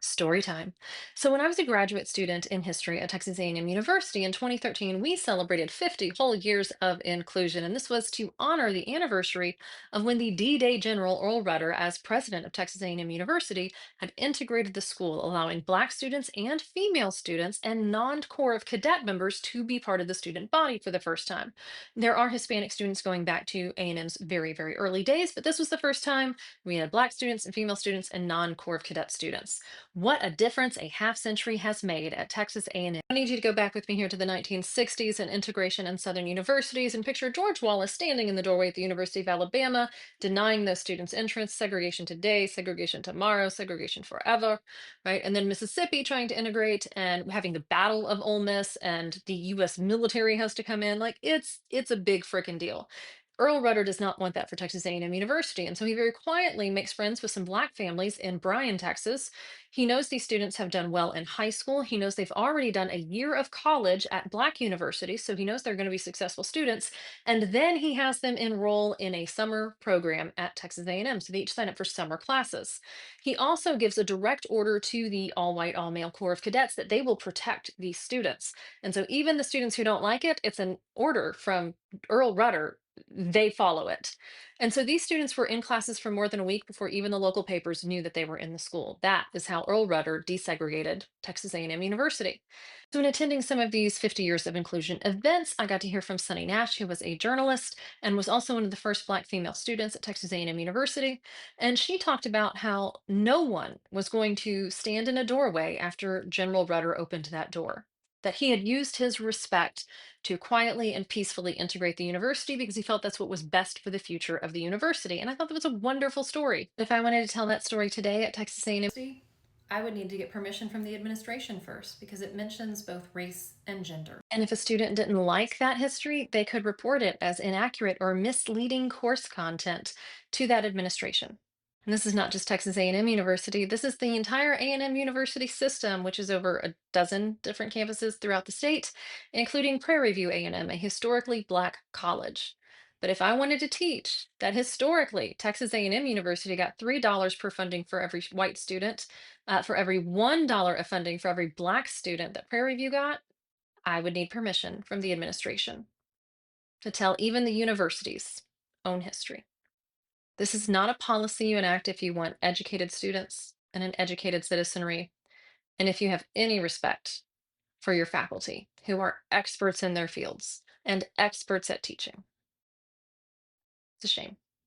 Story time. So when I was a graduate student in history at Texas A&M University in 2013, we celebrated 50 whole years of inclusion, and this was to honor the anniversary of when the D-Day General Earl Rudder, as president of Texas A&M University, had integrated the school, allowing Black students and female students and non-Corps of Cadet members to be part of the student body for the first time. There are Hispanic students going back to A&M's very, very early days, but this was the first time we had Black students and female students and non-Corps of Cadet students. What a difference a half century has made at Texas A&M. I need you to go back with me here to the 1960s and integration in Southern universities and picture George Wallace standing in the doorway at the University of Alabama, denying those students entrance, segregation today, segregation tomorrow, segregation forever, right? And then Mississippi trying to integrate and having the Battle of Ole Miss and the US military has to come in. Like it's a big freaking deal. Earl Rudder does not want that for Texas A&M University, and so he very quietly makes friends with some Black families in Bryan, Texas. He knows these students have done well in high school. He knows they've already done a year of college at Black universities, so he knows they're going to be successful students. And then he has them enroll in a summer program at Texas A&M, so they each sign up for summer classes. He also gives a direct order to the all-white, all-male Corps of Cadets that they will protect these students. And so even the students who don't like it, it's an order from Earl Rudder, they follow it. And so these students were in classes for more than a week before even the local papers knew that they were in the school. That is how Earl Rudder desegregated Texas A&M University. So in attending some of these 50 years of inclusion events, I got to hear from Sunny Nash, who was a journalist and was also one of the first Black female students at Texas A&M University. And she talked about how no one was going to stand in a doorway after General Rudder opened that door, that he had used his respect to quietly and peacefully integrate the university because he felt that's what was best for the future of the university. And I thought that was a wonderful story. If I wanted to tell that story today at Texas A&M, I would need to get permission from the administration first because it mentions both race and gender. And if a student didn't like that history, they could report it as inaccurate or misleading course content to that administration. And this is not just Texas A&M University. This is the entire A&M University system, which is over a dozen different campuses throughout the state, including Prairie View A&M, a historically Black college. But if I wanted to teach that historically Texas A&M University got $3 per funding for every white student, for every $1 of funding for every Black student that Prairie View got, I would need permission from the administration to tell even the university's own history. This is not a policy you enact if you want educated students and an educated citizenry, and if you have any respect for your faculty who are experts in their fields and experts at teaching. It's a shame.